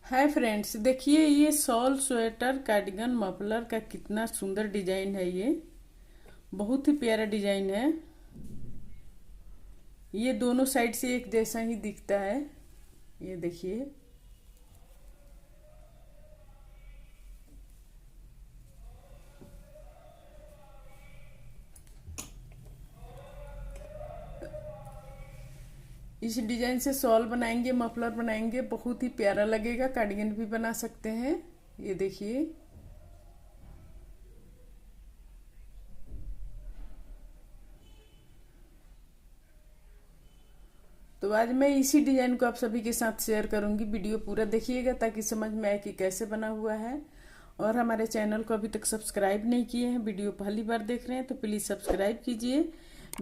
Hi friends, देखिए ये shawl sweater cardigan muffler का कितना सुंदर डिजाइन है। ये बहुत ही प्यारा डिजाइन है। ये दोनों साइड से एक जैसा ही दिखता है। ये देखिए। इस डिजाइन से शॉल बनाएंगे, मफलर बनाएंगे, बहुत ही प्यारा लगेगा। कार्डिगन भी बना सकते हैं। ये देखिए। तो आज मैं इसी डिजाइन को आप सभी के साथ शेयर करूंगी। वीडियो पूरा देखिएगा ताकि समझ में आए कि कैसे बना हुआ है। और हमारे चैनल को अभी तक सब्सक्राइब नहीं किए हैं, वीडियो पहली बार देख रहे हैं तो प्लीज सब्सक्राइब कीजिए,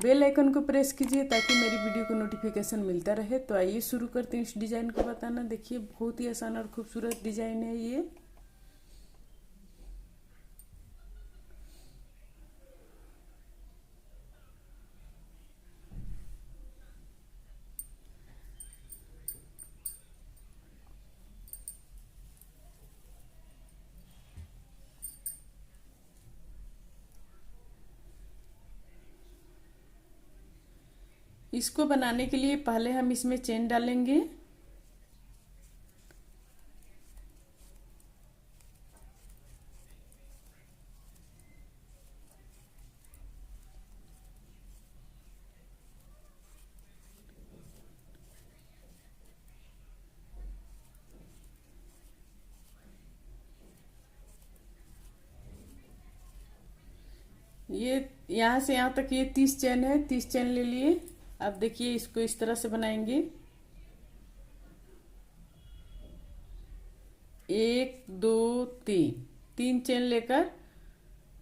बेल आइकन को प्रेस कीजिए ताकि मेरी वीडियो को नोटिफिकेशन मिलता रहे। तो आइए शुरू करते हैं इस डिजाइन को बताना। देखिए बहुत ही आसान और खूबसूरत डिजाइन है ये। इसको बनाने के लिए पहले हम इसमें चेन डालेंगे। ये यहाँ से यहाँ तक ये 30 चेन है, 30 चेन ले लिए। अब देखिए इसको इस तरह से बनाएंगे। एक दो तीन, तीन चेन लेकर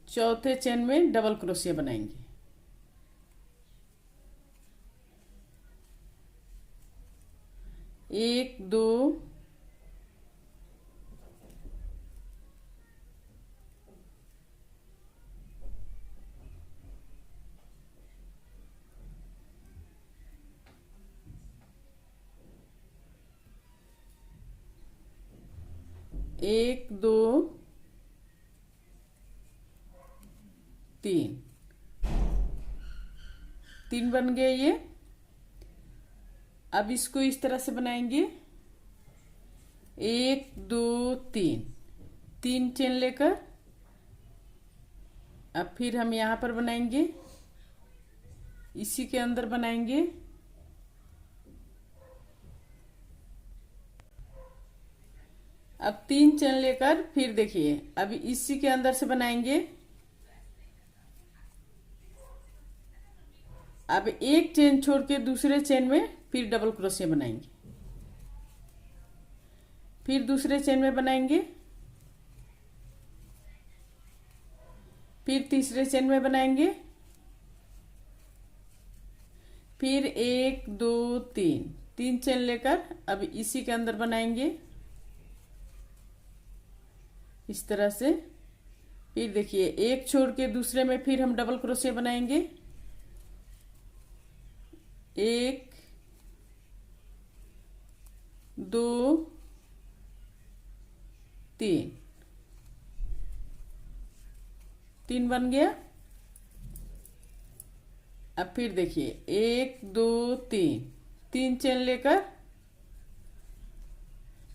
चौथे चेन में डबल क्रोशिया बनाएंगे। एक दो एक दो तीन, तीन बन गए ये। अब इसको इस तरह से बनाएंगे। एक दो तीन, तीन चेन लेकर अब फिर हम यहां पर बनाएंगे, इसी के अंदर बनाएंगे। अब तीन चेन लेकर फिर देखिए अब इसी के अंदर से बनाएंगे। अब एक चेन छोड़ के दूसरे चेन में फिर डबल क्रोशिया बनाएंगे, फिर दूसरे चेन में बनाएंगे, फिर तीसरे चेन में बनाएंगे, फिर एक दो तीन, तीन चेन लेकर अब इसी के अंदर बनाएंगे इस तरह से। फिर देखिए एक छोड़ के दूसरे में फिर हम डबल क्रोशिया बनाएंगे। एक दो तीन, तीन बन गया। अब फिर देखिए एक दो तीन, तीन चेन लेकर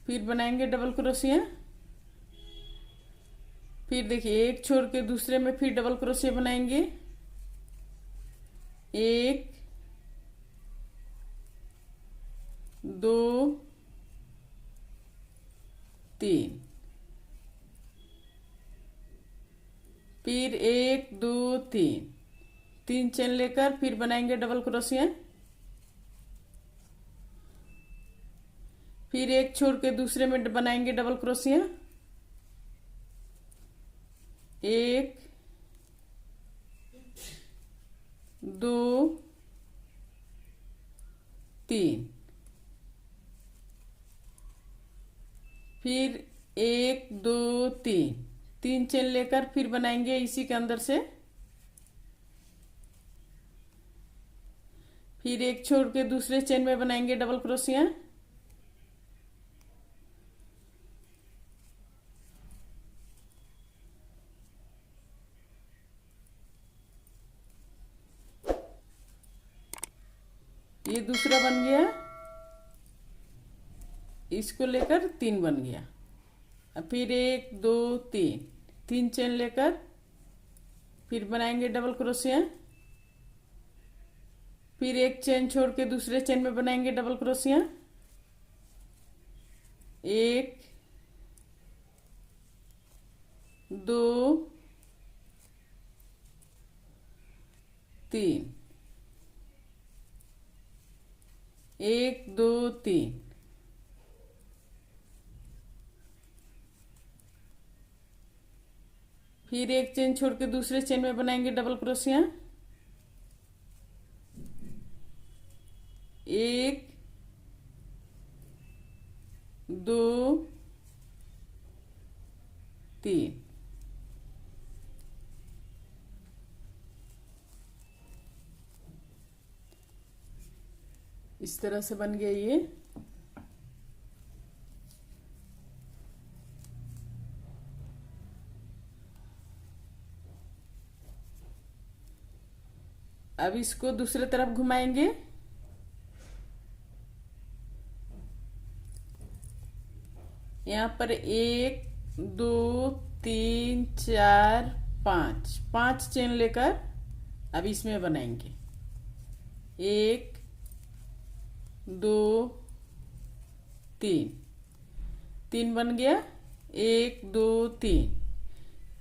फिर बनाएंगे डबल क्रोशिया। फिर देखिए एक छोड़ के दूसरे में फिर डबल क्रोशिया बनाएंगे। एक दो तीन, फिर एक दो तीन, तीन चेन लेकर फिर बनाएंगे डबल क्रोशिया। फिर एक छोड़ के दूसरे में बनाएंगे डबल क्रोशिया। एक दो तीन, फिर एक दो तीन, तीन चेन लेकर फिर बनाएंगे इसी के अंदर से। फिर एक छोड़ के दूसरे चेन में बनाएंगे डबल क्रोशिया। ये दूसरा बन गया, इसको लेकर 3 बन गया। अब फिर 1 2 3, 3 चेन लेकर फिर बनाएंगे डबल क्रोशिया। फिर एक चेन छोड़ के दूसरे चेन में बनाएंगे डबल क्रोशिया। 1 2 3, 1 2 3, फिर एक चेन छोड़ के दूसरे चेन में बनाएंगे डबल क्रोशिया। 1 2 3, इस तरह से बन गया ये। अब इसको दूसरे तरफ घुमाएंगे। यहाँ पर 1 2 3 4 5, 5 चेन लेकर अब इसमें बनाएंगे। 1 2 3, 3 बन गया। 1 2 3,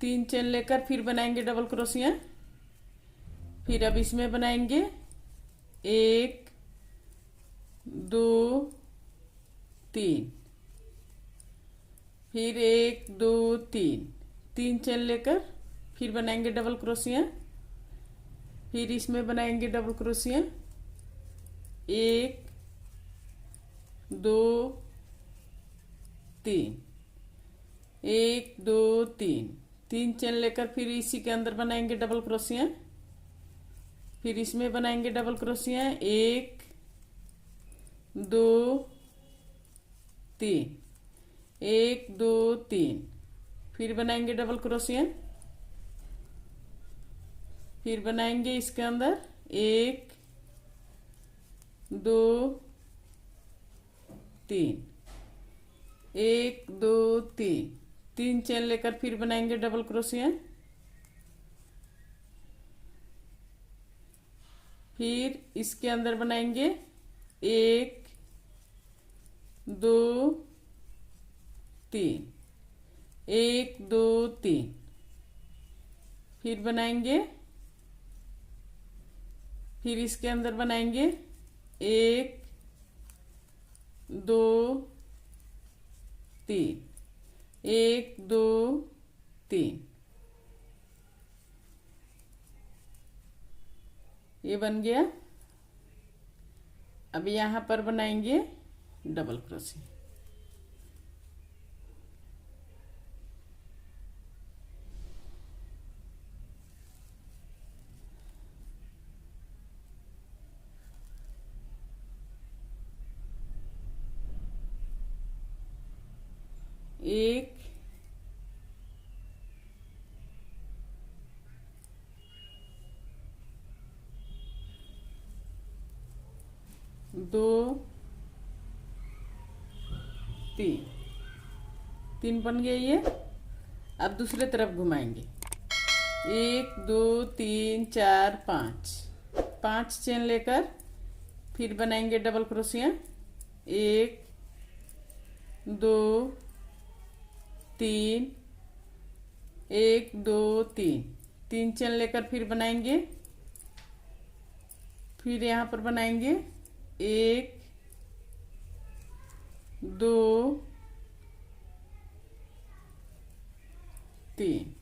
3 चेन लेकर फिर बनाएंगे डबल क्रोशिया। फिर अब इसमें बनाएंगे 1 2 3, फिर 1 2 3, 3 चेन लेकर फिर बनाएंगे डबल क्रोशिया। फिर इसमें बनाएंगे डबल क्रोशिया। 1 2 3, 1 2 3, 3 चेन लेकर फिर इसी के अंदर बनाएंगे डबल क्रोशिया। फिर इसमें बनाएंगे डबल क्रोशिया। 1 2 3, 1 2 3, फिर बनाएंगे डबल क्रोशिया। फिर बनाएंगे इसके अंदर 1 2 3, 1 2 3, 3 चेन लेकर फिर बनाएंगे डबल क्रोशिया। फिर इसके अंदर बनाएंगे 1 2 3, 1 2 3, फिर बनाएंगे। फिर इसके अंदर बनाएंगे 1 2 3, 1 2 3, ये बन गया। अब यहाँ पर बनाएंगे डबल क्रोशिया। एक 2 3, 3 बन गया ये। अब दूसरे तरफ घुमाएंगे। 1 2 3 4 5, 5 चेन लेकर फिर बनाएंगे डबल क्रोशिया। 1 2 3, 1 2 3, 3 चेन लेकर फिर बनाएंगे। फिर यहाँ पर बनाएंगे 1 2 3,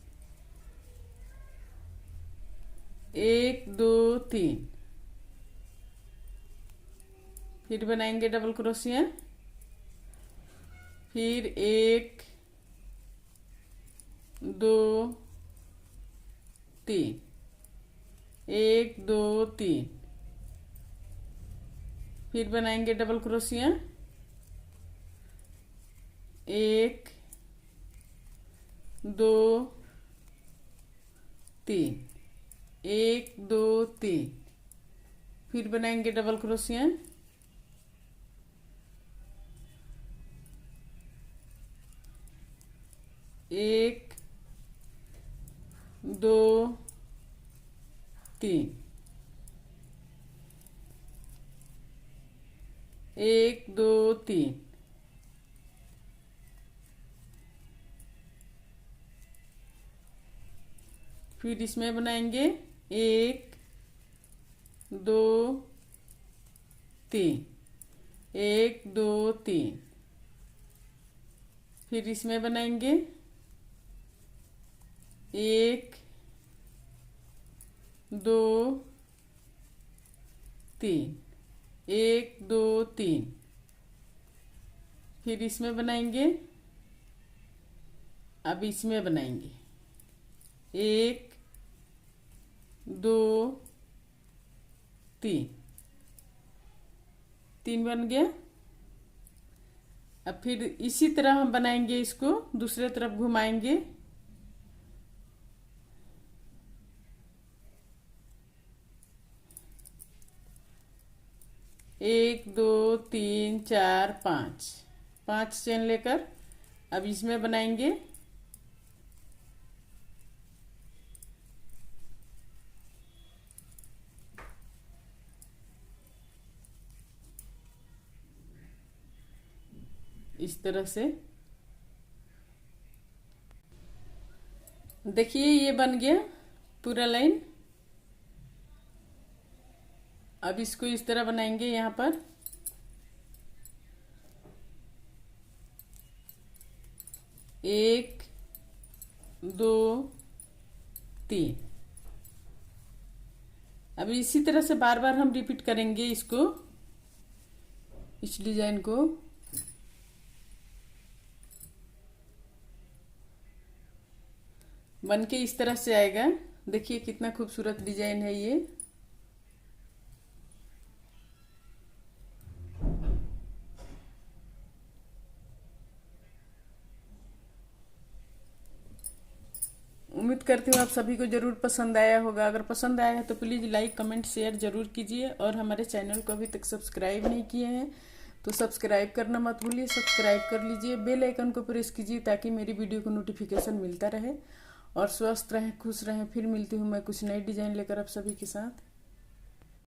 1 2 3, फिर बनाएंगे डबल क्रोशिया। फिर 1 2 3, 1 2 3, फिर बनाएंगे डबल क्रोशिया। 1 2 3, 1 2 3, फिर बनाएंगे डबल क्रोशिया, एक, दो, तीन, एक, दो, तीन, फिर इसमें बनाएंगे एक, दो, तीन, एक, दो, तीन, फिर इसमें बनाएंगे एक, दो, तीन, एक, दो, तीन, फिर इसमें बनाएंगे, अब इसमें बनाएंगे एक, दो, तीन, तीन बन गया। अब फिर इसी तरह हम बनाएंगे, इसको दूसरे तरफ घुमाएंगे, एक, दो, तीन, चार, पाँच, पांच चेन लेकर अब इसमें बनाएंगे इस तरह से। देखिए ये बन गया पूरा लाइन। अब इसको इस तरह बनाएंगे, यहाँ पर एक, दो, तीन। अब इसी तरह से बार बार हम रिपीट करेंगे इसको, इस डिजाइन को। बन के इस तरह से आएगा। देखिए कितना खूबसूरत डिजाइन है ये। उम्मीद करती हूँ आप सभी को जरूर पसंद आया होगा। अगर पसंद आया है तो प्लीज़ लाइक, कमेंट, शेयर जरूर कीजिए। और हमारे चैनल को अभी तक सब्सक्राइब नहीं किए हैं तो सब्सक्राइब करना मत भूलिए, सब्सक्राइब कर लीजिए। बेल आइकन को प्रेस कीजिए ताकि मेरी वीडियो को नोटिफिकेशन मिलता रहे। और स्वस्थ रहें, खुश रहें। फिर मिलती हूँ मैं कुछ नई डिजाइन लेकर आप सभी के साथ।